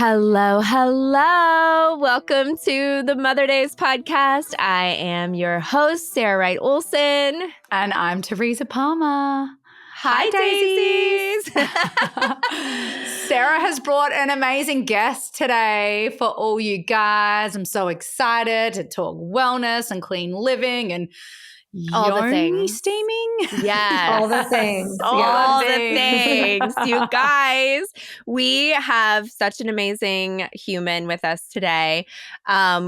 Hello, hello. Welcome to the Mother Days podcast. I am your host, Sarah Wright Olson. And I'm Teresa Palmer. Hi, daisies. Sarah has brought an amazing guest today for all you guys. I'm so excited to talk wellness and clean living and all the Yoni things. steaming. Yes. All the things. All the things. You guys, we have such an amazing human with us today.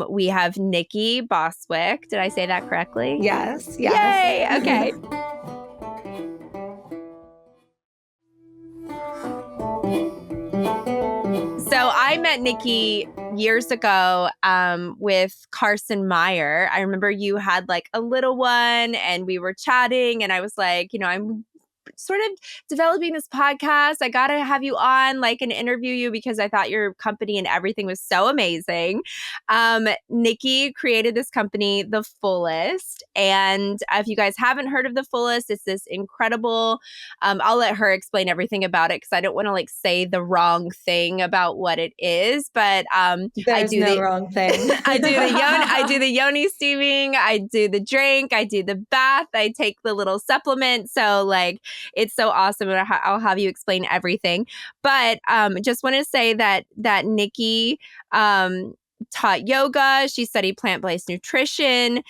We have Nikki Bostwick. Did I say that correctly? Yes. Yay. Okay. So I met Nikki years ago with Carson Meyer. I remember you had like a little one and we were chatting and I was like, I'm sort of developing this podcast. I got to have you on and interview you because I thought your company and everything was so amazing. Nikki created this company, The Fullest. And if you guys haven't heard of The Fullest, it's this incredible, I'll let her explain everything about it because I don't want to say the wrong thing about what it is. But There's no wrong thing. I do the Yoni steaming. I do the drink. I do the bath. I take the little supplement. So it's so awesome. And I'll have you explain everything. But just want to say that Nikki taught yoga. She studied plant-based nutrition.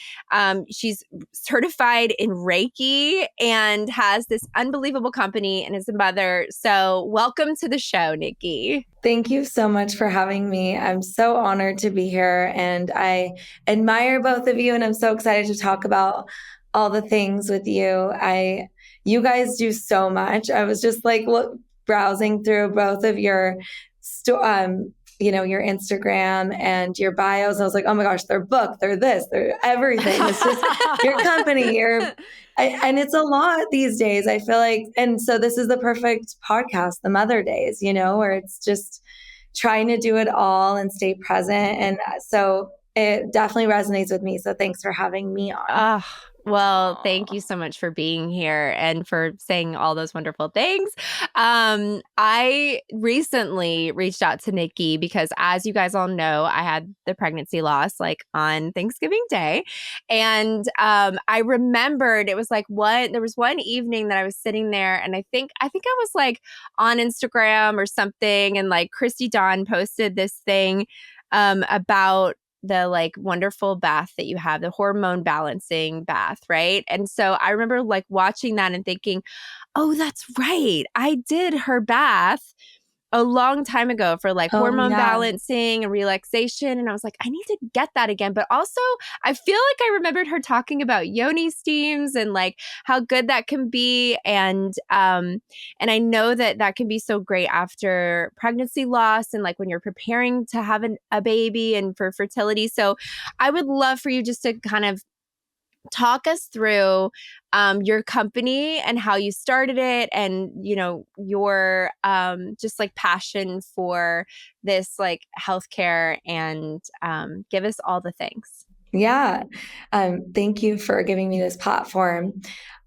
She's certified in Reiki and has this unbelievable company and is a mother. So welcome to the show, Nikki. Thank you so much for having me. I'm so honored to be here and I admire both of you and I'm so excited to talk about all the things with you. You guys do so much. I was just browsing through both of your your Instagram and your bios. I was like, oh my gosh, their book, they're this, they're everything. It's just your company, and it's a lot these days. I feel like, and so this is the perfect podcast, the Mother Days, where it's just trying to do it all and stay present. And so it definitely resonates with me. So thanks for having me on. Well, thank you so much for being here and for saying all those wonderful things. I recently reached out to Nikki because, as you guys all know, I had the pregnancy loss on Thanksgiving Day. And I remembered it was there was one evening that I was sitting there and I think I was on Instagram or something. And Christy Dawn posted this thing about the wonderful bath that you have, the hormone balancing bath, right? And so I remember watching that and thinking, oh, that's right. I did her bath a long time ago for hormone balancing and relaxation. And I was like, I need to get that again. But also I feel I remembered her talking about Yoni steams and how good that can be. And I know that can be so great after pregnancy loss and when you're preparing to have a baby and for fertility. So I would love for you just to kind of talk us through your company and how you started it and, your just passion for this healthcare and give us all the things. Yeah. Thank you for giving me this platform.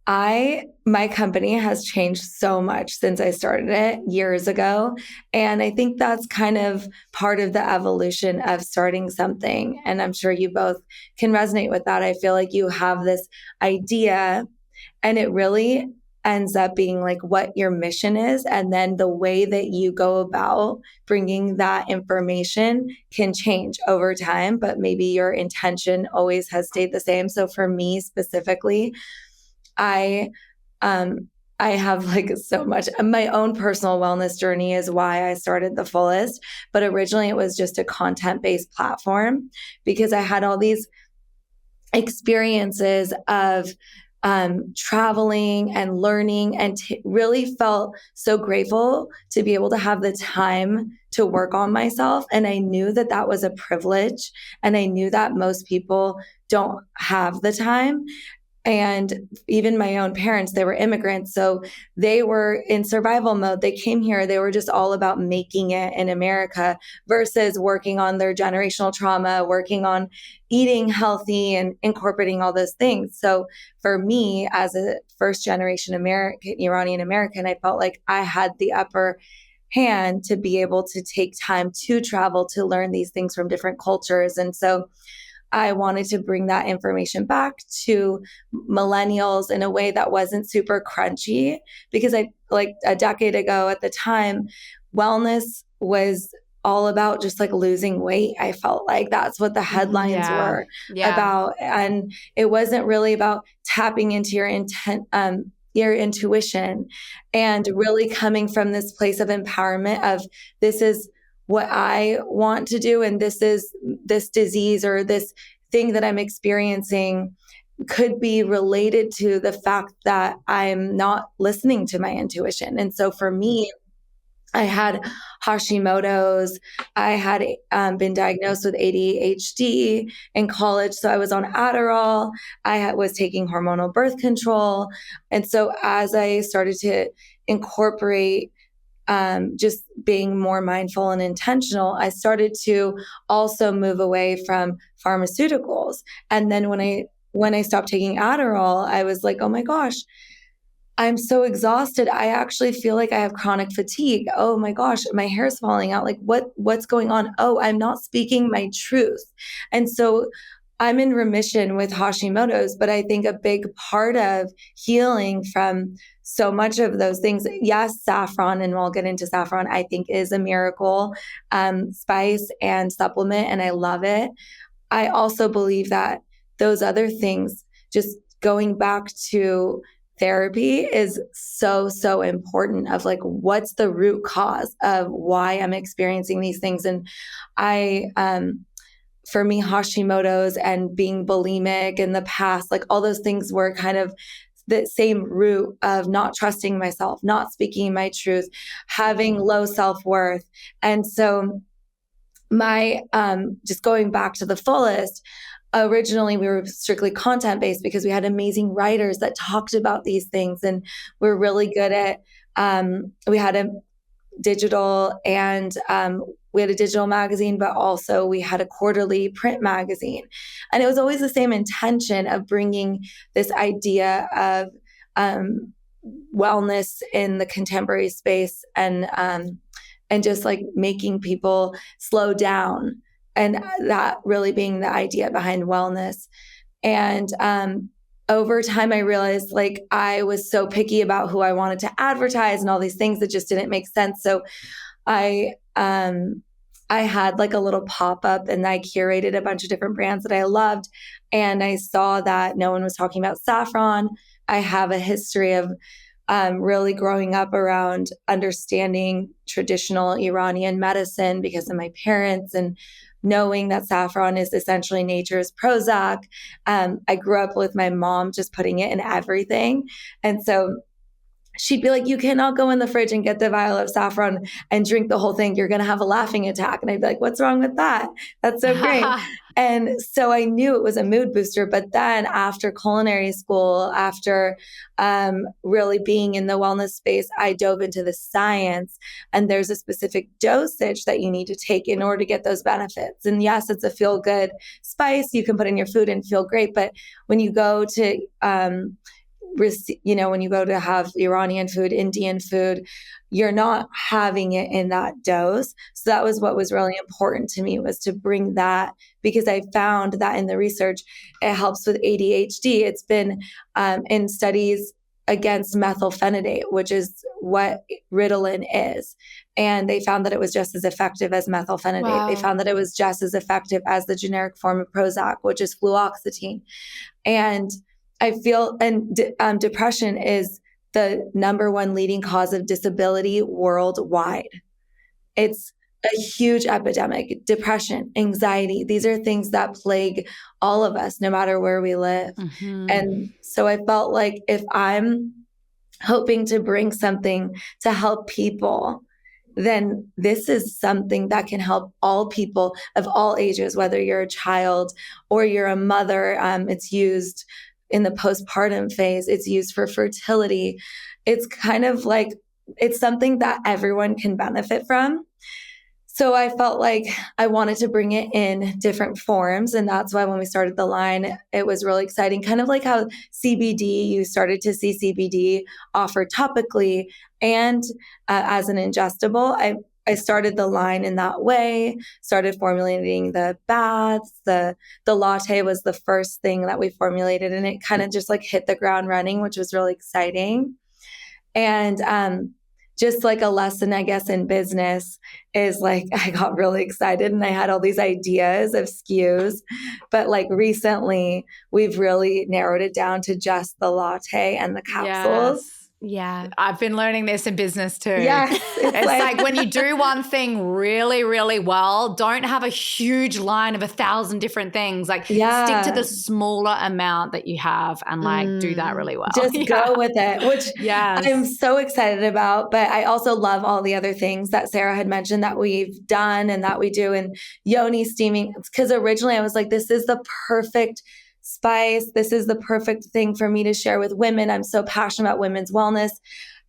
My company has changed so much since I started it years ago. And I think that's kind of part of the evolution of starting something. And I'm sure you both can resonate with that. I feel like you have this idea and it really ends up being what your mission is. And then the way that you go about bringing that information can change over time, but maybe your intention always has stayed the same. So for me specifically, I have so much. My own personal wellness journey is why I started The Fullest, but originally it was just a content-based platform because I had all these experiences of traveling and learning and really felt so grateful to be able to have the time to work on myself. And I knew that was a privilege. And I knew that most people don't have the time. And even my own parents, they were immigrants. So they were in survival mode. They came here. They were just all about making it in America versus working on their generational trauma, working on eating healthy and incorporating all those things. So for me, as a first generation American, Iranian American, I felt like I had the upper hand to be able to take time to travel to learn these things from different cultures. And so I wanted to bring that information back to millennials in a way that wasn't super crunchy, because like a decade ago at the time, wellness was all about just like losing weight. I felt like that's what the headlines were about. And it wasn't really about tapping into your intuition and really coming from this place of empowerment of, this is what I want to do. And this disease or this thing that I'm experiencing could be related to the fact that I'm not listening to my intuition. And so for me, I had Hashimoto's. I had been diagnosed with ADHD in college. So I was on Adderall. I was taking hormonal birth control. And so as I started to incorporate just being more mindful and intentional, I started to also move away from pharmaceuticals. And then when I stopped taking Adderall, I was like, oh my gosh, I'm so exhausted. I actually feel like I have chronic fatigue. Oh my gosh, my hair is falling out. Like what's going on? Oh, I'm not speaking my truth. And so I'm in remission with Hashimoto's, but I think a big part of healing from so much of those things, yes, saffron, and we'll get into saffron, I think is a miracle spice and supplement, and I love it. I also believe that those other things, just going back to therapy, is so, so important of like, what's the root cause of why I'm experiencing these things. And for me, Hashimoto's and being bulimic in the past, like all those things were kind of the same root of not trusting myself, not speaking my truth, having low self-worth. And so my, just going back to the Fullest, originally we were strictly content-based because we had amazing writers that talked about these things, and we're really good at, we had a digital and we had a digital magazine, but also we had a quarterly print magazine. And it was always the same intention of bringing this idea of wellness in the contemporary space, and just like making people slow down, and that really being the idea behind wellness. And over time, I realized like I was so picky about who I wanted to advertise and all these things that just didn't make sense. So I had like a little pop-up, and I curated a bunch of different brands that I loved. And I saw that no one was talking about saffron. I have a history of really growing up around understanding traditional Iranian medicine because of my parents, and knowing that saffron is essentially nature's Prozac. I grew up with my mom just putting it in everything. And so she'd be like, you cannot go in the fridge and get the vial of saffron and drink the whole thing. You're going to have a laughing attack. And I'd be like, what's wrong with that? That's so great. And so I knew it was a mood booster. But then after culinary school, after really being in the wellness space, I dove into the science. And there's a specific dosage that you need to take in order to get those benefits. And yes, it's a feel-good spice you can put in your food and feel great. But when you go to when you go to have Iranian food, Indian food, you're not having it in that dose. So that was what was really important to me, was to bring that, because I found that in the research, it helps with ADHD. It's been in studies against methylphenidate, which is what Ritalin is. And they found that it was just as effective as methylphenidate. Wow. They found that it was just as effective as the generic form of Prozac, which is fluoxetine. And I feel, and depression is the number one leading cause of disability worldwide. It's a huge epidemic. Depression, anxiety, these are things that plague all of us, no matter where we live. Mm-hmm. And so I felt like if I'm hoping to bring something to help people, then this is something that can help all people of all ages, whether you're a child or you're a mother. It's used in the postpartum phase. It's used for fertility. It's kind of like, it's something that everyone can benefit from. So I felt like I wanted to bring it in different forms. And that's why when we started the line, it was really exciting. Kind of like how CBD, you started to see CBD offered topically and as an ingestible. I started the line in that way, started formulating the baths. The latte was the first thing that we formulated, and it kind of just like hit the ground running, which was really exciting. And just like a lesson, I guess, in business is like I got really excited and I had all these ideas of SKUs. But like recently, we've really narrowed it down to just the latte and the capsules. Yes. Yeah. I've been learning this in business too. Yes. It's like when you do one thing really, really well, don't have a huge line of 1,000 different things. Like stick to the smaller amount that you have and like do that really well. Just go with it, which Yes. I'm so excited about. But I also love all the other things that Sarah had mentioned that we've done and that we do in Yoni steaming. Because originally I was like, this is the perfect spice. This is the perfect thing for me to share with women. I'm so passionate about women's wellness.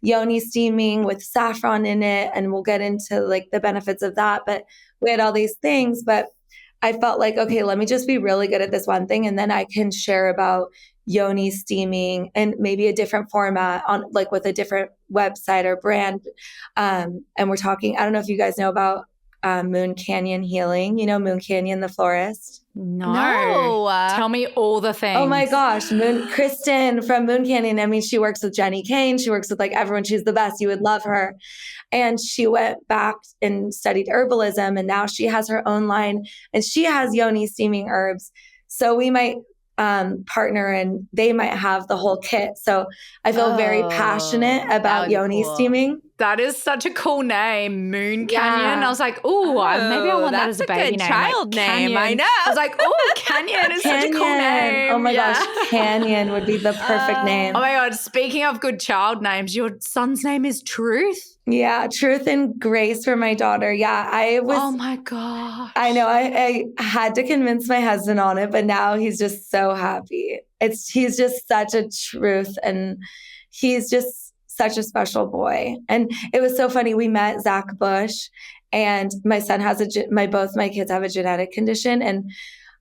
Yoni steaming with saffron in it. And we'll get into like the benefits of that. But we had all these things, but I felt like, okay, let me just be really good at this one thing. And then I can share about Yoni steaming and maybe a different format on like with a different website or brand. And we're talking, I don't know if you guys know about Moon Canyon Healing, Moon Canyon, the florist. No. Tell me all the things. Oh my gosh. Kristen from Moon Canyon. I mean, she works with Jenny Kane. She works with like everyone. She's the best. You would love her. And she went back and studied herbalism. And now she has her own line and she has Yoni steaming herbs. So we might partner and they might have the whole kit. So I feel very passionate about Yoni steaming. That is such a cool name, Moon Canyon. I was like, maybe I want that as a baby name. Child like, name. I know. I was like, Canyon is such a cool name. Oh my gosh, Canyon would be the perfect name. Oh my God, speaking of good child names, your son's name is Truth? Yeah, Truth and Grace for my daughter. Yeah, oh my gosh. I know. I had to convince my husband on it, but now he's just so happy. He's just such a truth and he's just such a special boy. And it was so funny. We met Zach Bush and my son has both my kids have a genetic condition. And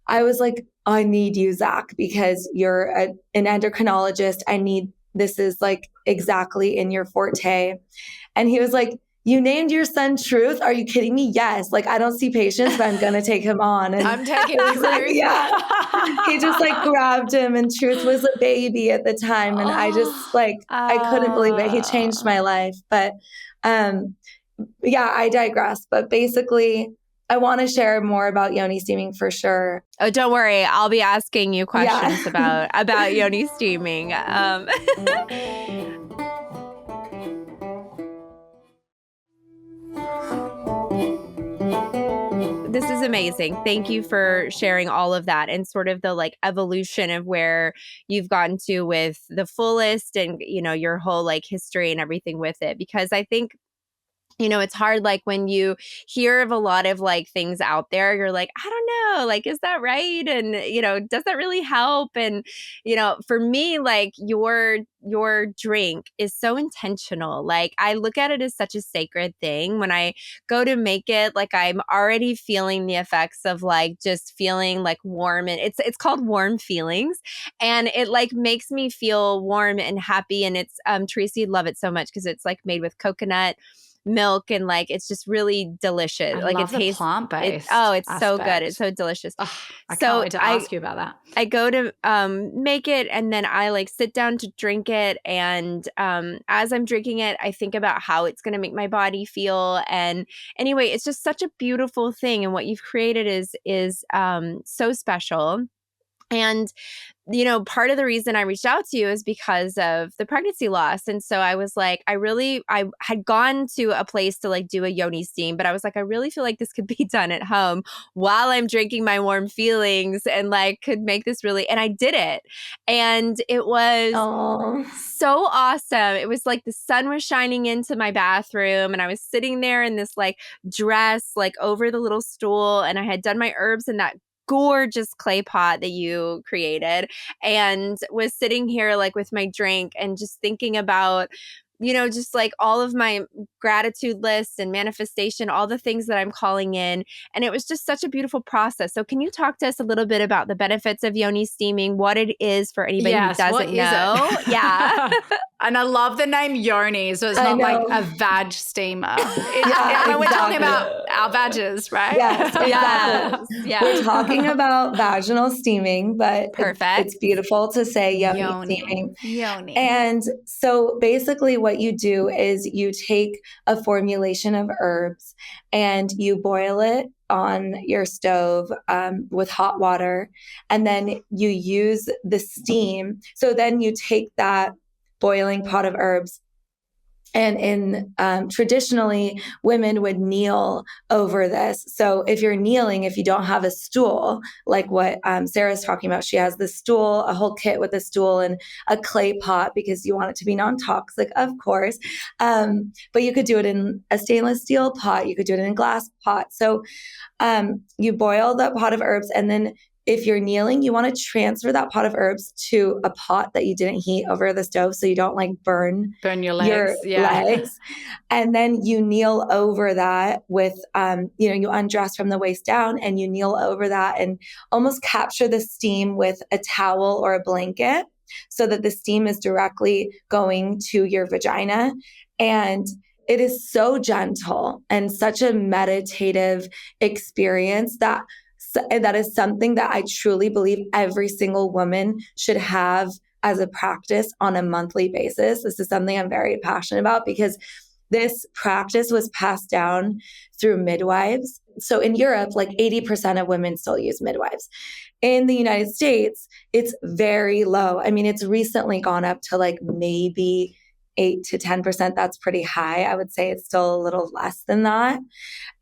I was like, I need you, Zach, because you're an endocrinologist. This is like exactly in your forte. And he was like, you named your son Truth? Are you kidding me? Yes. Like, I don't see patients, but I'm going to take him on. And I'm taking Truth. Like, yeah. He just like grabbed him and Truth was a baby at the time. And I just like, I couldn't believe it. He changed my life. But yeah, I digress. But basically, I want to share more about Yoni steaming for sure. Oh, don't worry. I'll be asking you questions about Yoni steaming. This is amazing. Thank you for sharing all of that and sort of the like evolution of where you've gotten to with the Fullest and, your whole like history and everything with it. Because I think it's hard, like when you hear of a lot of like things out there, you're like, I don't know, like, is that right? And, does that really help? And, for me, like your drink is so intentional. Like I look at it as such a sacred thing. When I go to make it, like I'm already feeling the effects of like just feeling like warm, and it's called Warm Feelings. And it like makes me feel warm and happy. And it's Tracy would love it so much because it's like made with coconut milk and like it's just really delicious. I Oh, like love it tastes plant-based. it's so good. It's so delicious. I can't wait to ask you about that. I go to make it and then I like sit down to drink it. And as I'm drinking it, I think about how it's going to make my body feel. And anyway, it's just such a beautiful thing. And what you've created is so special. And, part of the reason I reached out to you is because of the pregnancy loss. And so I was like, I had gone to a place to like do a Yoni steam, but I was like, I really feel like this could be done at home while I'm drinking my Warm Feelings and like could make this really, and I did it. And it was so awesome. It was like the sun was shining into my bathroom and I was sitting there in this like dress, like over the little stool. And I had done my herbs in that gorgeous clay pot that you created and was sitting here like with my drink and just thinking about just like all of my gratitude lists and manifestation, all the things that I'm calling in. And it was just such a beautiful process. So can you talk to us a little bit about the benefits of yoni steaming, what it is for anybody who doesn't know? Yeah. And I love the name Yoni. So it's not like a vag steamer. We're talking about our vages, right? Yes, exactly. Yeah. We're talking about vaginal steaming, but perfect. It's beautiful to say yoni steaming. Yoni. And so basically what you do is you take a formulation of herbs and you boil it on your stove with hot water, and then you use the steam. So then you take that boiling pot of herbs, and traditionally women would kneel over this. So if you're kneeling, if you don't have a stool, like what Sarah's talking about, she has the stool, a whole kit with a stool and a clay pot because you want it to be non-toxic, of course. But you could do it in a stainless steel pot. You could do it in a glass pot. So you boil the pot of herbs, and then if you're kneeling, you want to transfer that pot of herbs to a pot that you didn't heat over the stove so you don't like burn your legs. Legs. And then you kneel over that with, you undress from the waist down and you kneel over that and almost capture the steam with a towel or a blanket so that the steam is directly going to your vagina. And it is so gentle and such a meditative experience that is something that I truly believe every single woman should have as a practice on a monthly basis. This is something I'm very passionate about because this practice was passed down through midwives. So in Europe, like 80% of women still use midwives. In the United States, it's very low. I mean, it's recently gone up to like maybe 8 to 10%. That's pretty high. I would say it's still a little less than that.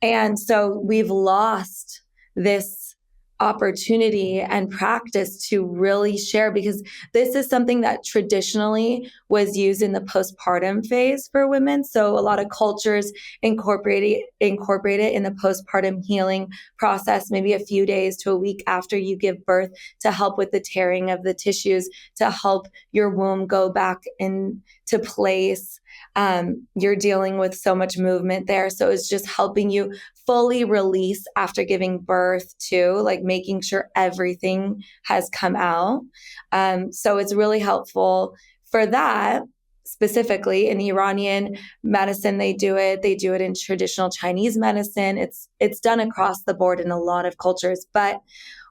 And so we've lost this opportunity and practice to really share, because this is something that traditionally was used in the postpartum phase for women. So a lot of cultures incorporate it in the postpartum healing process, maybe a few days to a week after you give birth, to help with the tearing of the tissues, to help your womb go back into place. You're dealing with so much movement there. So it's just helping you fully release after giving birth too, like making sure everything has come out. So it's really helpful for that. Specifically in Iranian medicine, they do it in traditional Chinese medicine. It's done across the board in a lot of cultures. But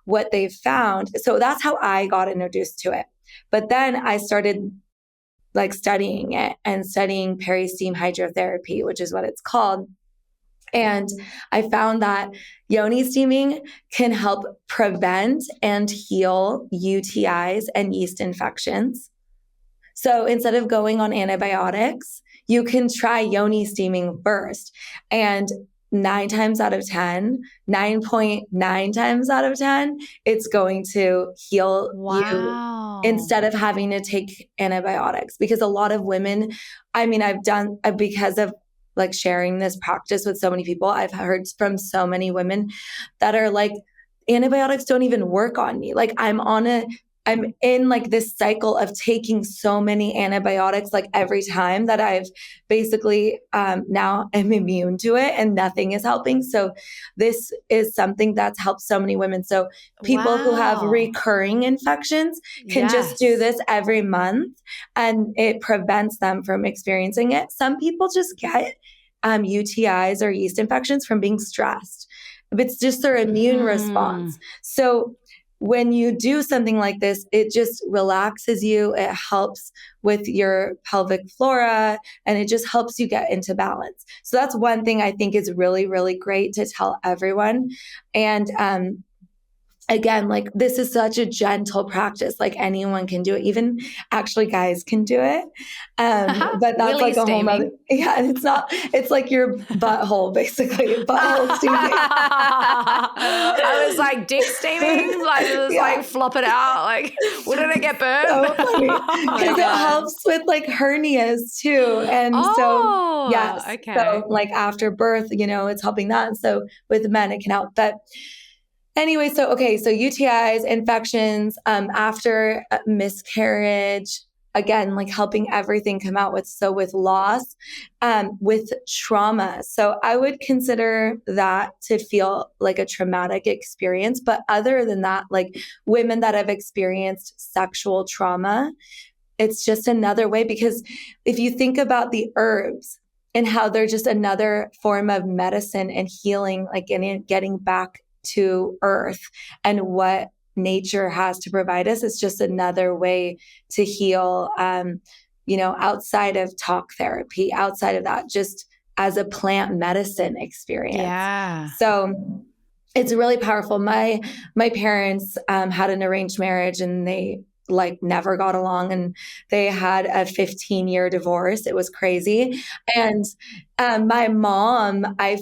what they've found, so that's how I got introduced to it. But then I started like studying it and studying Peristeam hydrotherapy, which is what it's called. And I found that yoni steaming can help prevent and heal UTIs and yeast infections. So instead of going on antibiotics, you can try yoni steaming first. And 9.9 times out of 10, it's going to heal you instead of having to take antibiotics. Because a lot of women, because of like sharing this practice with so many people, I've heard from so many women that are like, antibiotics don't even work on me. Like I'm in like this cycle of taking so many antibiotics like every time that I've basically now am immune to it and nothing is helping. So this is something that's helped so many women. So people who have recurring infections can just do this every month and it prevents them from experiencing it. Some people just get UTIs or yeast infections from being stressed. It's just their immune response. So when you do something like this, it just relaxes you. It helps with your pelvic flora and it just helps you get into balance. So that's one thing I think is really, really great to tell everyone. And again, like this is such a gentle practice. Like anyone can do it. Even actually guys can do it. But that's like a whole nother. Yeah. It's like your butthole, basically. Butthole steaming. I was like dick steaming, like just like flop it out. Like, wouldn't it get burned? So funny. Because it helps with like hernias too. And okay. So like after birth, it's helping that. And so with men, it can help. But anyway, so UTIs, infections, after miscarriage, again, like helping everything come out with loss, with trauma. So I would consider that to feel like a traumatic experience. But other than that, like women that have experienced sexual trauma, it's just another way, because if you think about the herbs and how they're just another form of medicine and healing, like in getting back to earth and what nature has to provide us, it's just another way to heal, outside of talk therapy, outside of that, just as a plant medicine experience. Yeah. So it's really powerful. My parents had an arranged marriage, and they like never got along, and they had a 15-year divorce. It was crazy. And my mom, I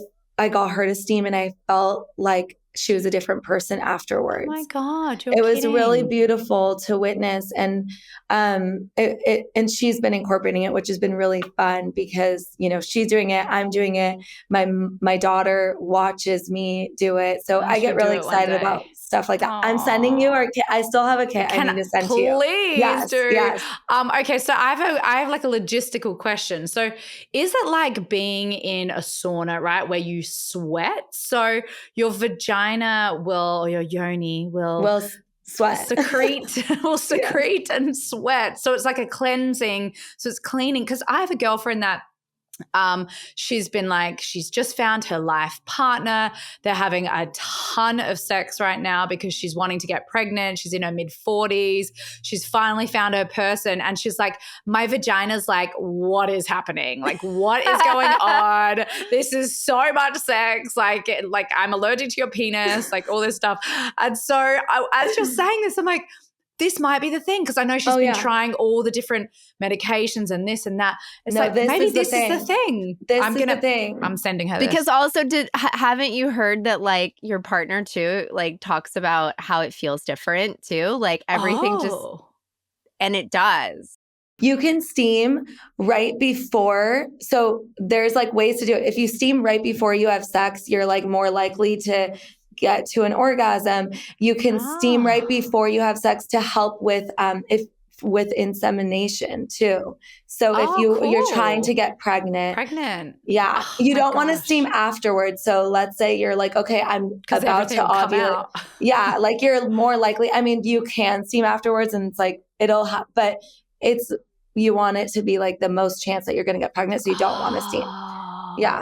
got her to steam, and I felt like she was a different person afterwards. Oh my God, it was really beautiful to witness. And and she's been incorporating it, which has been really fun, because, she's doing it, I'm doing it. My daughter watches me do it. So I get really excited about stuff like that. Aww. I'm sending you our kit. I still have a kit I need to send to you. Please do. Yes. Okay, so I have like a logistical question. So is it like being in a sauna, right, where you sweat? So your vagina or your yoni will sweat, secrete and sweat. So it's like a cleansing. So it's cleaning. Because I have a girlfriend that she's just found her life partner. They're having a ton of sex right now because she's wanting to get pregnant. She's in her mid-40s. She's finally found her person. And she's like, my vagina's like, what is happening? Like, what is going on? This is so much sex. Like I'm allergic to your penis, like all this stuff. And so as you're saying this, I'm like, this might be the thing, because I know she's been trying all the different medications and this and that. It's maybe this is the thing. This is the thing. I'm sending her because this. Also haven't you heard that like your partner too like talks about how it feels different too? Like everything and it does. You can steam right before. So there's like ways to do it. If you steam right before you have sex, you're like more likely to get to an orgasm. You can steam right before you have sex to help with insemination too. So if you're trying to get pregnant, you don't want to steam afterwards. So let's say you're like, okay, I'm about to ovulate. Yeah, like you're more likely. I mean, you can steam afterwards, and it's like but you want it to be like the most chance that you're going to get pregnant, so you don't want to steam. Yeah.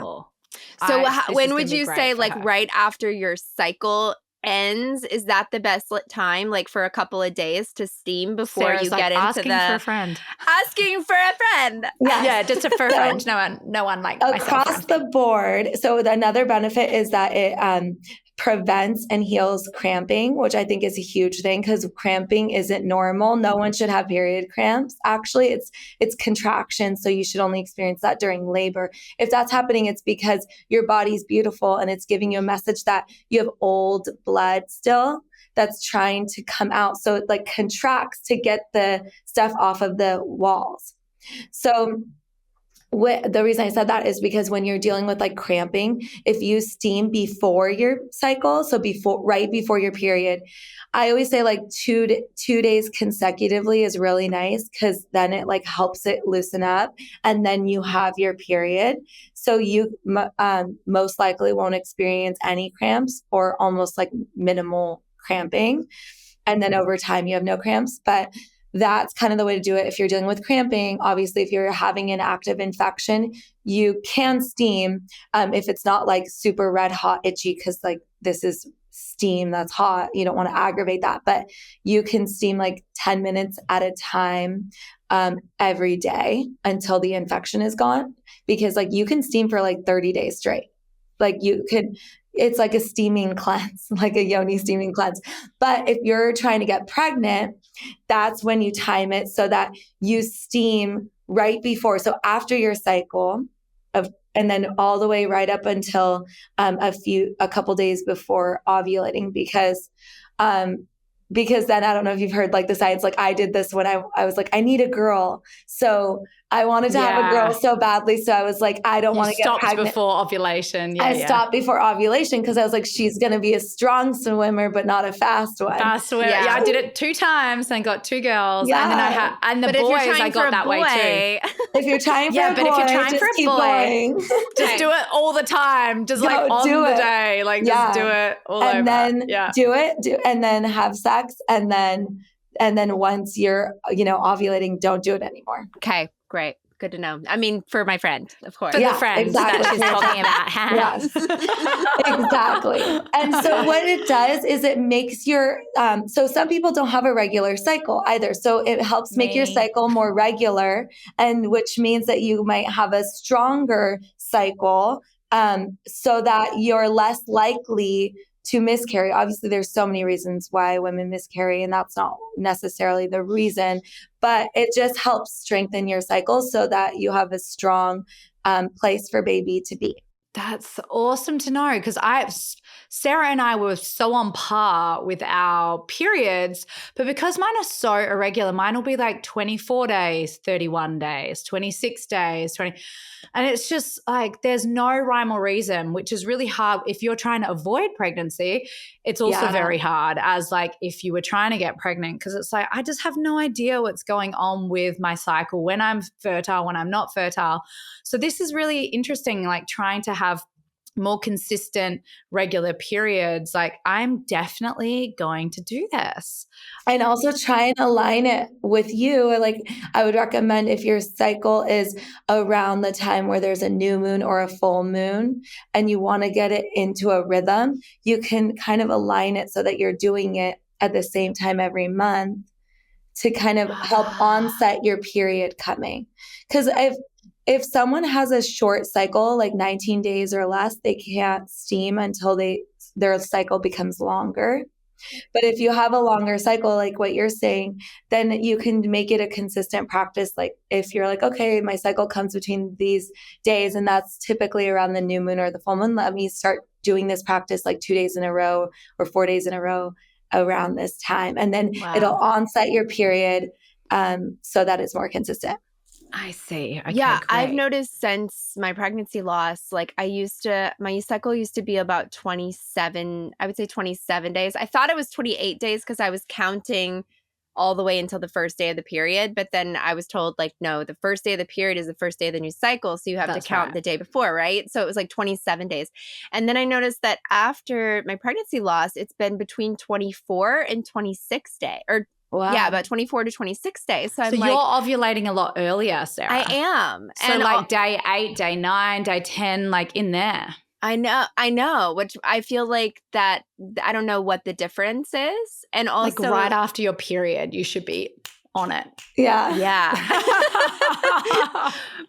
So when would you say like right after your cycle ends? Is that the best time, like for a couple of days to steam before Sarah's you get into asking for a friend? Asking for a friend. Yeah, just for a friend. No one like across the board. So another benefit is that it prevents and heals cramping, which I think is a huge thing, because cramping isn't normal. No one should have period cramps. Actually, it's contraction. So you should only experience that during labor. If that's happening, it's because your body's beautiful and it's giving you a message that you have old blood still that's trying to come out. So it like contracts to get the stuff off of the walls. So the reason I said that is because when you're dealing with like cramping, if you steam before your cycle, so right before your period, I always say like 2 days consecutively is really nice, because then it like helps it loosen up, and then you have your period. So you most likely won't experience any cramps, or almost like minimal cramping. And then over time you have no cramps. But that's kind of the way to do it. If you're dealing with cramping, obviously, if you're having an active infection, you can steam if it's not like super red hot, itchy, because like this is steam that's hot. You don't want to aggravate that, but you can steam like 10 minutes at a time every day until the infection is gone, because like you can steam for like 30 days straight. Like it's like a steaming cleanse, like a yoni steaming cleanse. But if you're trying to get pregnant, that's when you time it so that you steam right before. So after your cycle and then all the way right up until a couple days before ovulating, because then I don't know if you've heard like the science, like I did this when I was like, I need a girl. So I wanted to have a girl Yeah. so badly. So I was like, I don't You want to get stopped pregnant. before ovulation. I stopped before ovulation because I was like, she's going to be a strong swimmer, but not a fast one. Fast swimmer. Yeah, I did it 2 times and got 2 girls. Yeah. And then I had, and the But if you're boys, trying I for got a that boy, way too. If you're trying for a boy, but if you're trying just for a keep boy, going. just do it all the time. Just like on do the it. day. Like just do it all over. And then do and then have sex. And then once you're, ovulating, don't do it anymore. Okay, great. Good to know. I mean, for my friend, of course. For the friend exactly. that she's talking about. Yes, exactly. And so what it does is it makes your, so some people don't have a regular cycle either. So it helps make your cycle more regular, and which means that you might have a stronger cycle, so that you're less likely to miscarry. Obviously, there's so many reasons why women miscarry, and that's not necessarily the reason, but it just helps strengthen your cycle so that you have a strong place for baby to be. That's awesome to know, because Sarah and I were so on par with our periods, but because mine are so irregular, mine will be like 24 days, 31 days, 26 days, 20. And it's just like there's no rhyme or reason, which is really hard. If you're trying to avoid pregnancy, it's also very hard as like if you were trying to get pregnant, because it's like I just have no idea what's going on with my cycle, when I'm fertile, when I'm not fertile. So this is really interesting, like trying to have more consistent, regular periods. Like I'm definitely going to do this. And also try and align it with you. Like I would recommend, if your cycle is around the time where there's a new moon or a full moon and you want to get it into a rhythm, you can kind of align it so that you're doing it at the same time every month to kind of help onset your period coming. Because if someone has a short cycle, like 19 days or less, they can't steam until their cycle becomes longer. But if you have a longer cycle, like what you're saying, then you can make it a consistent practice. Like if you're like, okay, my cycle comes between these days, and that's typically around the new moon or the full moon, let me start doing this practice like 2 days in a row or 4 days in a row around this time. And then it'll onset your period so that it's more consistent. I see. Okay, yeah, great. I've noticed since my pregnancy loss, like my cycle used to be about 27, I would say 27 days. I thought it was 28 days because I was counting all the way until the first day of the period. But then I was told like, no, the first day of the period is the first day of the new cycle. So you have to count the day before, right? So it was like 27 days. And then I noticed that after my pregnancy loss, it's been between 24 and 26 days, or yeah, about 24 to 26 days. So I'm you're ovulating a lot earlier, Sarah. I am. So and like day 8, day 9, day 10, like in there. I know, which I feel like that, I don't know what the difference is. And also like right after your period, you should be on it. Yeah. Yeah.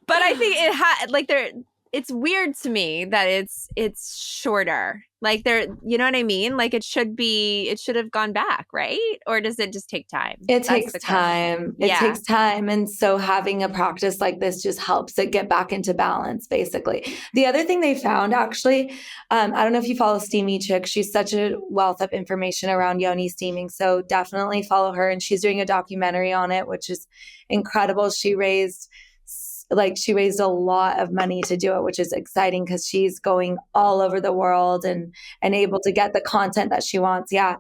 But I think it's weird to me that it's shorter. Like you know what I mean? Like it should have gone back, right? Or does it just take time? It takes time. It takes time. And so having a practice like this just helps it get back into balance, basically. The other thing they found, actually, I don't know if you follow Steamy Chick. She's such a wealth of information around Yoni steaming. So definitely follow her. And she's doing a documentary on it, which is incredible. She raised a lot of money to do it, which is exciting because she's going all over the world and able to get the content that she wants. Yeah.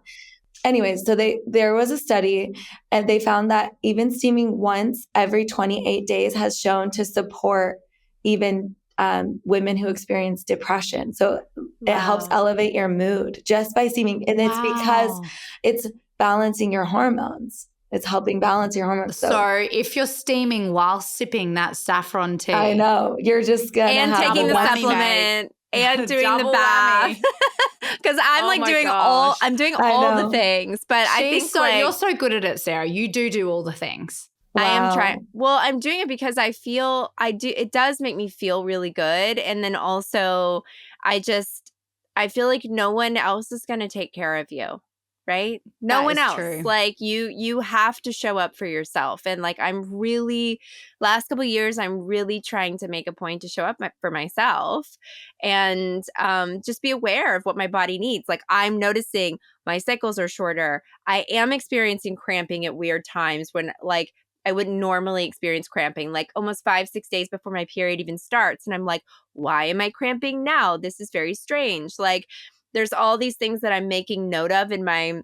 Anyways, so there was a study and they found that even steaming once every 28 days has shown to support even women who experience depression. So it helps elevate your mood just by steaming. And it's because it's balancing your hormones. It's helping balance your hormones. So if you're steaming while sipping that saffron tea. I know. You're just going to have taking the supplement and doing the bath. Because I'm I'm doing all the things. But I think you're so good at it, Sarah. You do all the things. Wow. I am trying. Well, I'm doing it because it does make me feel really good. And then also I feel like no one else is going to take care of you. Right? No one else. True. Like you have to show up for yourself. And like last couple of years, I'm really trying to make a point to show up for myself and just be aware of what my body needs. Like I'm noticing my cycles are shorter. I am experiencing cramping at weird times when like I wouldn't normally experience cramping, like almost 5-6 days before my period even starts. And I'm like, why am I cramping now? This is very strange. Like, there's all these things that I'm making note of in my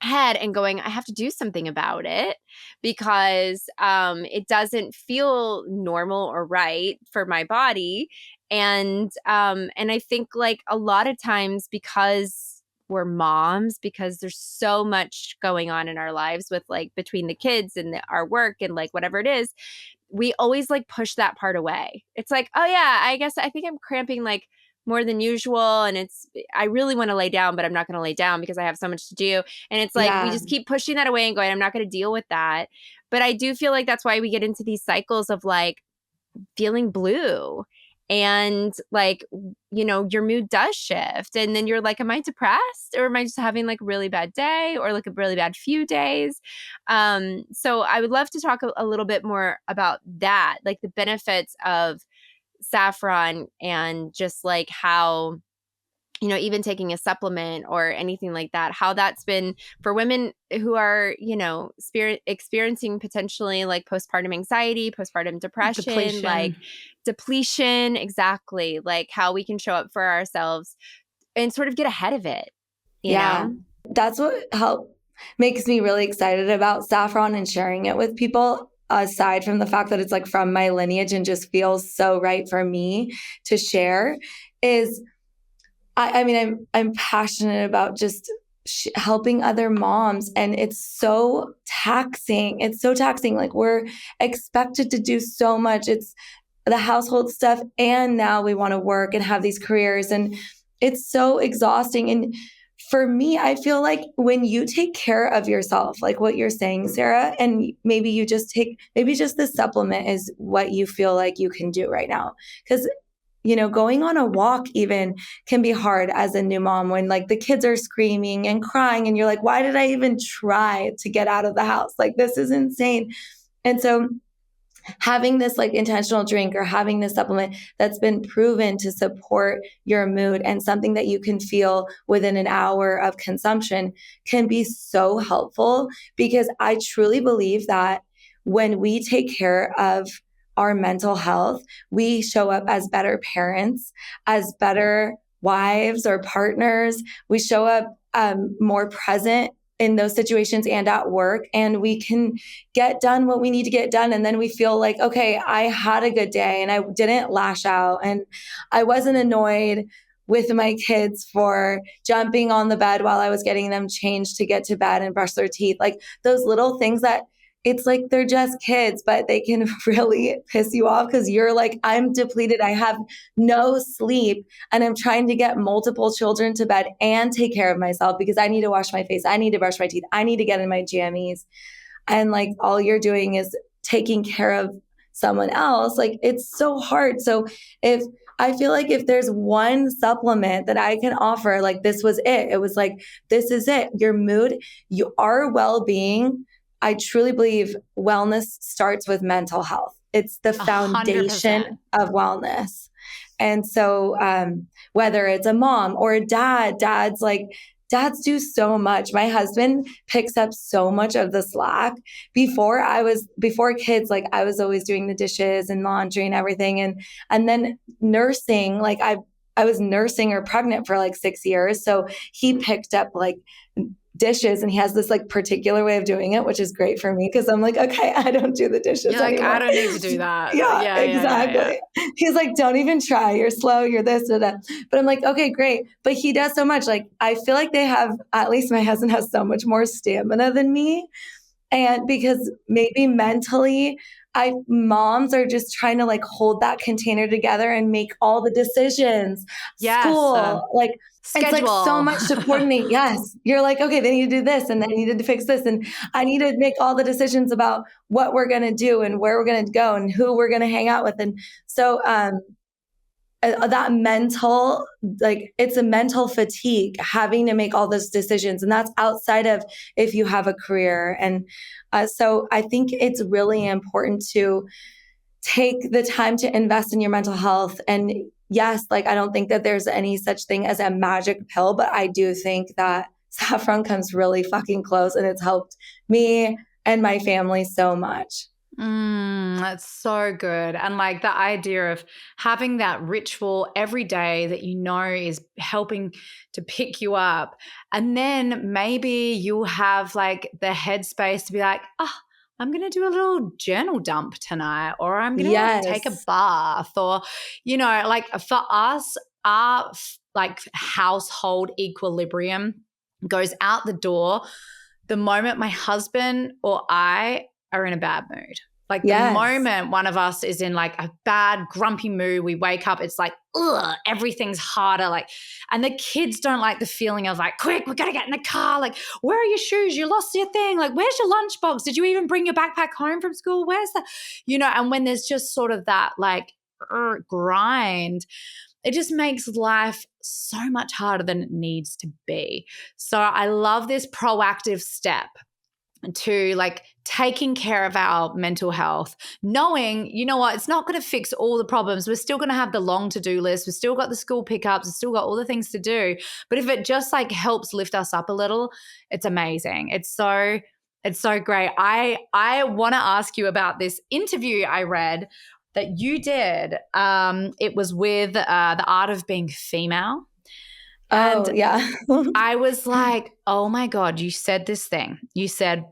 head and going, I have to do something about it because it doesn't feel normal or right for my body. And I think like a lot of times because we're moms, because there's so much going on in our lives with like between the kids and our work and like whatever it is, we always like push that part away. It's like, oh yeah, I think I'm cramping like more than usual. And I really want to lay down, but I'm not going to lay down because I have so much to do. And it's like, we just keep pushing that away and going, I'm not going to deal with that. But I do feel like that's why we get into these cycles of like feeling blue and like, you know, your mood does shift. And then you're like, am I depressed or am I just having like a really bad day or like a really bad few days? So I would love to talk a little bit more about that, like the benefits of saffron and just like how, you know, even taking a supplement or anything like that, how that's been for women who are, you know, experiencing potentially like postpartum anxiety, postpartum depression, like depletion, exactly, like how we can show up for ourselves and sort of get ahead of it, you know? That's what makes me really excited about saffron and sharing it with people. Aside from the fact that it's like from my lineage and just feels so right for me to share, is I mean, I'm passionate about just helping other moms, and it's so taxing. It's so taxing. Like we're expected to do so much. It's the household stuff, and now we want to work and have these careers, and it's so exhausting. And for me, I feel like when you take care of yourself, like what you're saying, Sarah, and maybe you just maybe just the supplement is what you feel like you can do right now. Because, you know, going on a walk even can be hard as a new mom when like the kids are screaming and crying and you're like, why did I even try to get out of the house? Like, this is insane. And so having this like intentional drink or having this supplement that's been proven to support your mood and something that you can feel within an hour of consumption can be so helpful, because I truly believe that when we take care of our mental health, we show up as better parents, as better wives or partners. We show up more present in those situations and at work, and we can get done what we need to get done. And then we feel like, okay, I had a good day and I didn't lash out and I wasn't annoyed with my kids for jumping on the bed while I was getting them changed to get to bed and brush their teeth. Like those little things that it's like they're just kids, but they can really piss you off because you're like, I'm depleted. I have no sleep and I'm trying to get multiple children to bed and take care of myself because I need to wash my face. I need to brush my teeth. I need to get in my jammies. And like all you're doing is taking care of someone else. Like it's so hard. So I feel like if there's one supplement that I can offer, like this was it. It was like, this is it. Your mood, our well-being. I truly believe wellness starts with mental health. It's the foundation 100%. of wellness. And so whether it's a mom or a dads do so much. My husband picks up so much of the slack. Before kids, like I was always doing the dishes and laundry and everything. And then nursing, like I was nursing or pregnant for like 6 years. So he picked up like dishes, and he has this like particular way of doing it, which is great for me because I'm like, okay, I don't do the dishes anymore. I don't need to do that. Yeah, exactly. Yeah. He's like, don't even try. You're slow. You're this or that. But I'm like, okay, great. But he does so much. Like, I feel like at least my husband has so much more stamina than me. And because maybe mentally, moms are just trying to like hold that container together and make all the decisions. Yes. School, like schedule. It's like so much to coordinate. Yes. You're like, okay, they need to do this and they needed to fix this. And I need to make all the decisions about what we're going to do and where we're going to go and who we're going to hang out with. And so, that mental, like it's a mental fatigue having to make all those decisions. And that's outside of if you have a career. And so I think it's really important to take the time to invest in your mental health. And yes, like I don't think that there's any such thing as a magic pill, but I do think that saffron comes really fucking close, and it's helped me and my family so much. That's so good. And like the idea of having that ritual every day that you know is helping to pick you up. And then maybe you'll have like the headspace to be like, I'm going to do a little journal dump tonight, or I'm going to take a bath, or, like for us, our like household equilibrium goes out the door the moment my husband or I are in a bad mood. Like the moment one of us is in like a bad, grumpy mood, we wake up, it's like, ugh, everything's harder. Like, and the kids don't like the feeling of like, quick, we got to get in the car. Like, where are your shoes? You lost your thing. Like, where's your lunchbox? Did you even bring your backpack home from school? Where's that? And when there's just sort of that like grind, it just makes life so much harder than it needs to be. So I love this proactive step to like taking care of our mental health, knowing, it's not going to fix all the problems. We're still going to have the long to-do list. We've still got the school pickups. We've still got all the things to do. But if it just like helps lift us up a little, it's amazing. It's so great. I want to ask you about this interview I read that you did. It was with The Art of Being Female. And I was like, oh my God, you said this thing. You said,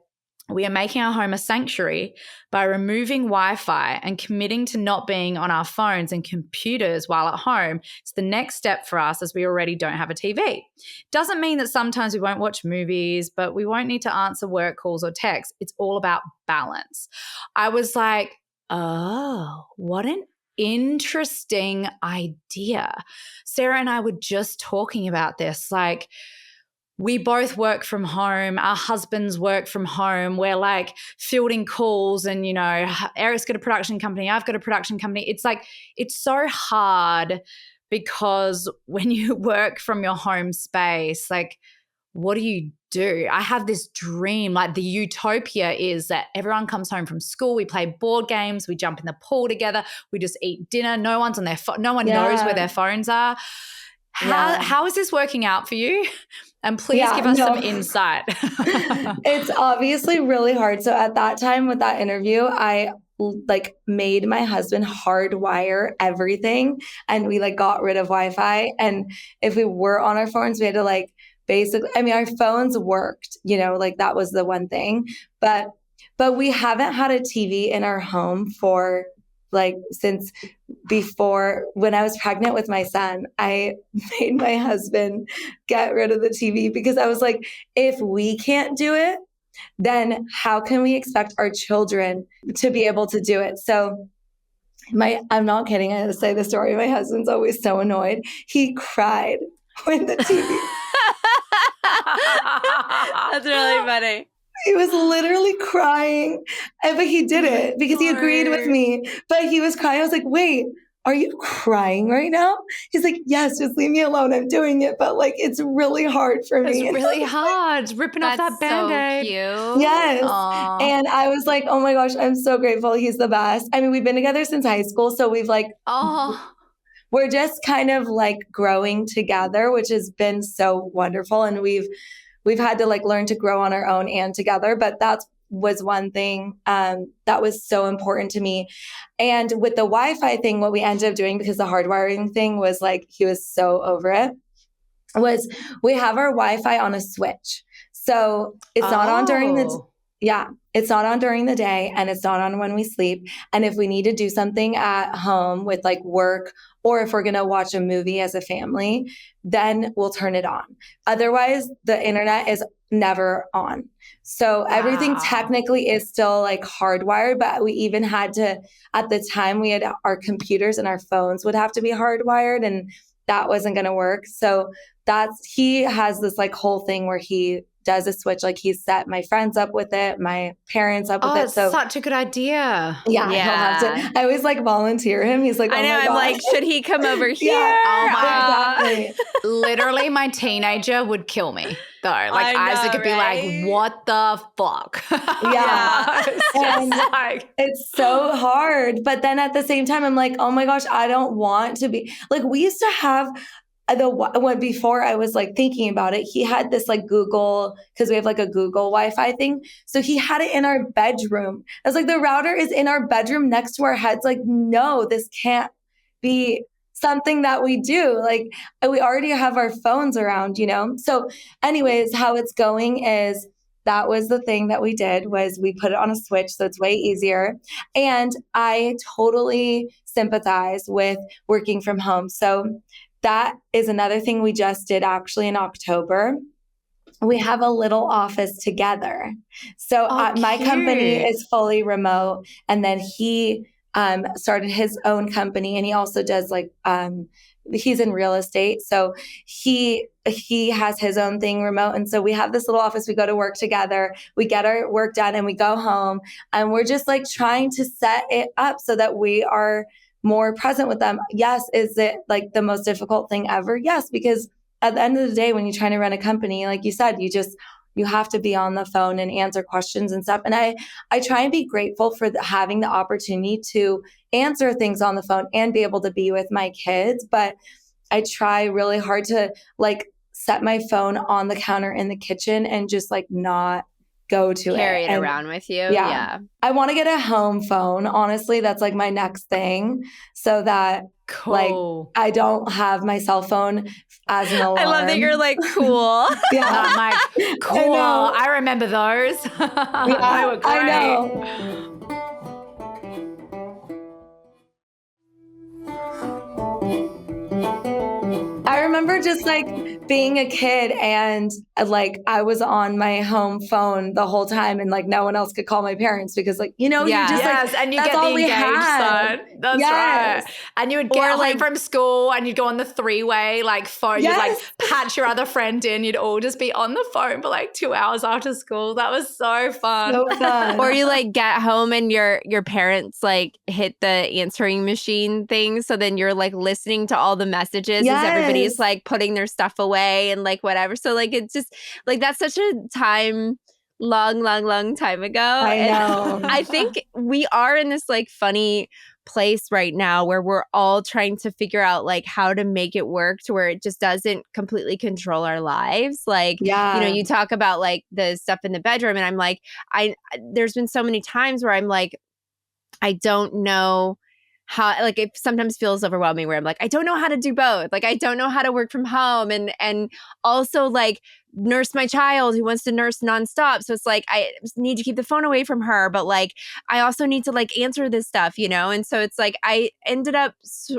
we are making our home a sanctuary by removing Wi-Fi and committing to not being on our phones and computers while at home. It's the next step for us as we already don't have a TV. Doesn't mean that sometimes we won't watch movies, but we won't need to answer work calls or texts. It's all about balance. I was like, oh, what an interesting idea. Sarah and I were just talking about this. Like, we both work from home. Our husbands work from home. We're like fielding calls and, Eric's got a production company. I've got a production company. It's like, it's so hard because when you work from your home space, like, what do you do? I have this dream, like the utopia is that everyone comes home from school, we play board games, we jump in the pool together, we just eat dinner. No one's on their phone. No one knows where their phones are. How is this working out for you? And please give us some insight. It's obviously really hard. So at that time with that interview, I like made my husband hardwire everything, and we like got rid of Wi-Fi. And if we were on our phones, we had to like basically, our phones worked, like that was the one thing, but we haven't had a TV in our home for like since before when I was pregnant with my son. I made my husband get rid of the TV because I was like, if we can't do it, then how can we expect our children to be able to do it? So I'm not kidding. I have to say the story. My husband's always so annoyed. He cried when the TV. That's really funny. He was literally crying, but he did it because he agreed with me. But he was crying. I was like, wait, are you crying right now? He's like, yes, just leave me alone. I'm doing it. But like, it's really hard for me. It's really hard. Ripping off that Band-Aid. So cute. Yes. Aww. And I was like, oh my gosh, I'm so grateful. He's the best. We've been together since high school. So we've like, we're just kind of like growing together, which has been so wonderful. And we've had to like learn to grow on our own and together. But that was one thing that was so important to me. And with the Wi-Fi thing, what we ended up doing, because the hardwiring thing was like, he was so over it, was we have our Wi-Fi on a switch. So it's not on during it's not on during the day, and it's not on when we sleep. And if we need to do something at home with like work, or if we're going to watch a movie as a family, then we'll turn it on. Otherwise, the internet is never on. So everything technically is still like hardwired, but we even had to, at the time we had our computers and our phones would have to be hardwired, and that wasn't going to work. So he has this like whole thing where he does a switch. Like he's set my friends up with it, my parents up with it. So such a good idea. Yeah. He'll have to. I always like volunteer him. He's like, oh, I know. I'm like, should he come over here? Oh my exactly. Literally, my teenager would kill me though. Like Isaac could be like, what the fuck? Yeah. It's so hard. But then at the same time, I'm like, oh my gosh, I don't want to be like, we used to have when before I was like thinking about it, he had this like Google, because we have like a Google Wi-Fi thing. So he had it in our bedroom. I was like, the router is in our bedroom next to our heads. Like, no, this can't be something that we do. Like, we already have our phones around, you know? So anyways, how it's going is that was the thing that we did, was we put it on a switch. So it's way easier. And I totally sympathize with working from home. So that is another thing we just did actually in October. We have a little office together. So my company is fully remote. And then he started his own company, and he also does like, he's in real estate. So he has his own thing remote. And so we have this little office. We go to work together. We get our work done and we go home. And we're just like trying to set it up so that we are more present with them. Yes. Is it like the most difficult thing ever? Yes, because at the end of the day, when you're trying to run a company, like you said, you have to be on the phone and answer questions and stuff. And I try and be grateful for having the opportunity to answer things on the phone and be able to be with my kids. But I try really hard to like set my phone on the counter in the kitchen and just like not go to carry it and around with you. Yeah. I want to get a home phone. Honestly, that's like my next thing, so that like I don't have my cell phone as an alarm. I love that you're like, cool. Yeah. I'm like, cool. I remember those. Yeah, they were great. I know. I remember just like being a kid and like I was on my home phone the whole time, and like no one else could call my parents because like, you know, you're just like, and you that's get all the we engaged had. side. That's right. And you would get home from school and you'd go on the three-way like phone. You'd like patch your other friend in. You'd all just be on the phone for like 2 hours after school. That was so fun. So fun. Or you like get home and your parents like hit the answering machine thing. So then you're like listening to all the messages as everybody's like putting their stuff away and like whatever. So like it's just like that's such a time long time ago. I know. And I think we are in this like funny place right now where we're all trying to figure out like how to make it work to where it just doesn't completely control our lives. Like, you know, you talk about like the stuff in the bedroom, and I'm like, there's been so many times where I'm like, I don't know how, like it sometimes feels overwhelming where I'm like, I don't know how to do both. Like, I don't know how to work from home and also like nurse my child who wants to nurse nonstop. So it's like, I need to keep the phone away from her, but like, I also need to like answer this stuff, you know? And so it's like, I ended up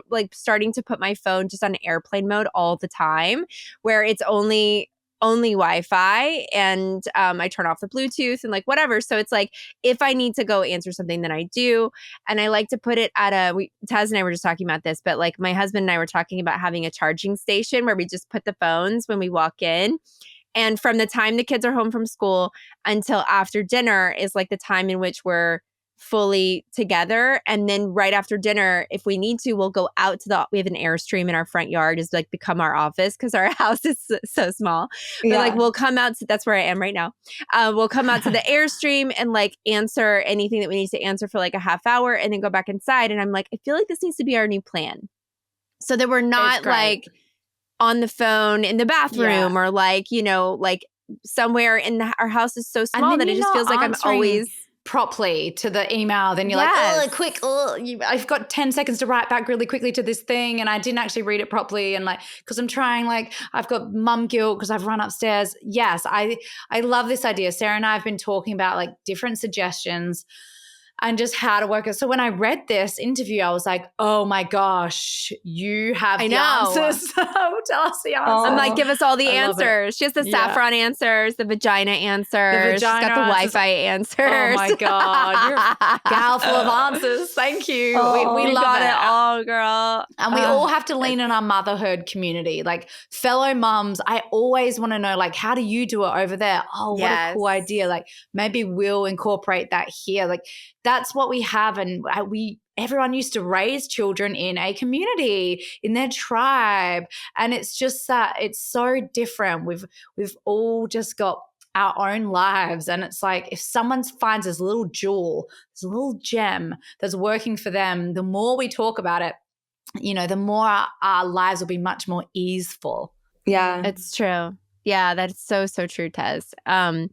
like starting to put my phone just on airplane mode all the time, where it's only Wi-Fi, and I turn off the Bluetooth and like whatever. So it's like if I need to go answer something, then I do. And I like to put it at Taz and I were just talking about this, but like my husband and I were talking about having a charging station where we just put the phones when we walk in. And from the time the kids are home from school until after dinner is like the time in which we're fully together. And then right after dinner, if we need to, we'll go out to we have an Airstream in our front yard, is like become our office because our house is so small. But like we'll come out that's where I am right now. We'll come out to the Airstream and like answer anything that we need to answer for like a half hour and then go back inside. And I'm like, I feel like this needs to be our new plan. So that we're not like on the phone in the bathroom or like, you know, like somewhere in our house is so small that it just feels like I'm always properly to the email. Then you're like, oh, quick, I've got 10 seconds to write back really quickly to this thing, and I didn't actually read it properly, and like because I'm trying, like I've got mum guilt because I've run upstairs. Yes, I love this idea. Sarah and I have been talking about like different suggestions and just how to work it. So when I read this interview, I was like, oh my gosh, you have the answers. Tell us the answers. I'm like, give us all the answers. She has the saffron answers, the vagina answers. She's got the Wi-Fi answers. Oh my God. You're a gal full of answers. Thank you. We love it all, girl. And we all have to lean on our motherhood community. Like fellow mums, I always want to know, like, how do you do it over there? Oh, what a cool idea. Like maybe we'll incorporate that here. Like that's what we have. And everyone used to raise children in a community, in their tribe. And it's just that it's so different. We've all just got our own lives. And it's like if someone finds this little jewel, this little gem that's working for them, the more we talk about it, the more our lives will be much more easeful. Yeah. It's true. Yeah, that's so, so true, Tez. And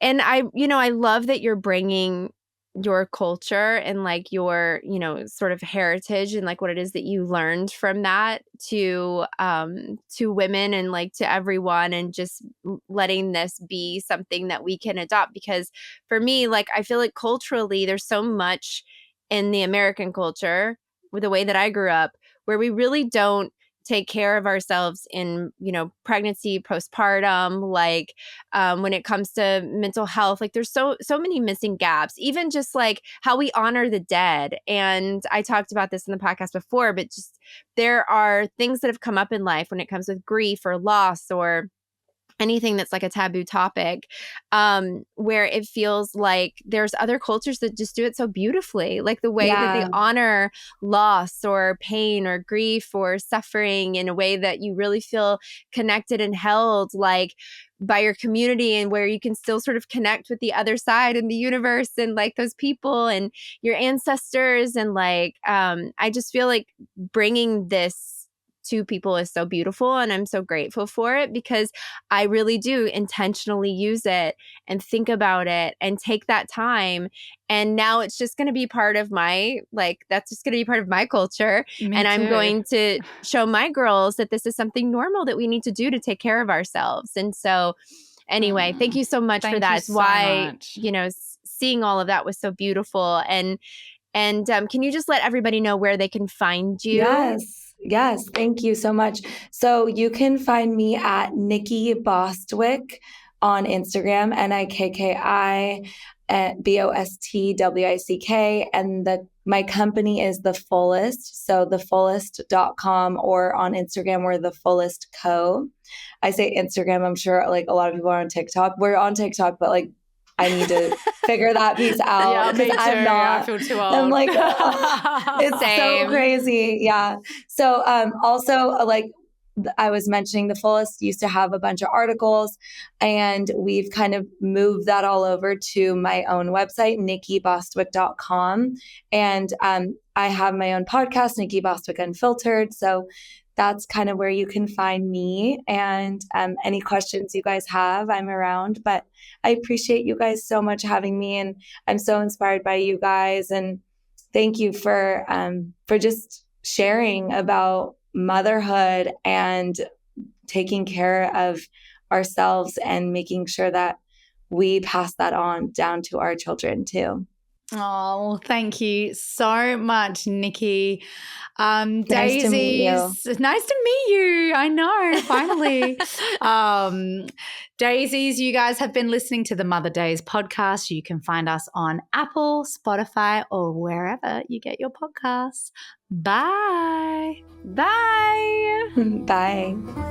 I love that you're bringing your culture and like your, sort of heritage and like what it is that you learned from that to women and like to everyone, and just letting this be something that we can adopt. Because for me, like, I feel like culturally there's so much in the American culture with the way that I grew up where we really don't take care of ourselves in, pregnancy, postpartum, like when it comes to mental health. Like there's so many missing gaps, even just like how we honor the dead. And I talked about this in the podcast before, but just there are things that have come up in life when it comes with grief or loss or anything that's like a taboo topic, where it feels like there's other cultures that just do it so beautifully, like the way that they honor loss or pain or grief or suffering in a way that you really feel connected and held, like by your community, and where you can still sort of connect with the other side and the universe and like those people and your ancestors. And like, I just feel like bringing this to people is so beautiful, and I'm so grateful for it, because I really do intentionally use it and think about it and take that time. And now it's just going to be part of my, like, that's just going to be part of my culture. Me and I'm too. going to show my girls that this is something normal that we need to do to take care of ourselves. And so anyway, thank you so much for that. It's why, seeing all of that was so beautiful. And can you just let everybody know where they can find you? Yes. Thank you so much. So you can find me at Nikki Bostwick on Instagram, Nikki Bostwick, and my company is The Fullest. So thefullest.com, or on Instagram, we're The Fullest Co. I say Instagram, I'm sure like a lot of people are on TikTok. We're on TikTok, but like I need to figure that piece out. Yeah, me too. I'm not. I feel too old. I'm like, it's Same. so crazy. Yeah. So also, like I was mentioning, The Fullest used to have a bunch of articles, and we've kind of moved that all over to my own website, nikkibostwick.com. And I have my own podcast, Nikki Bostwick Unfiltered. So that's kind of where you can find me. And any questions you guys have, I'm around. But I appreciate you guys so much having me, and I'm so inspired by you guys. And thank you for just sharing about motherhood and taking care of ourselves and making sure that we pass that on down to our children too. Oh, thank you so much, Nikki. Nice Daisies, to meet you. nice to meet you. I know, finally. Daisies, you guys have been listening to the Mother Days podcast. You can find us on Apple, Spotify, or wherever you get your podcasts. Bye. Bye. Bye.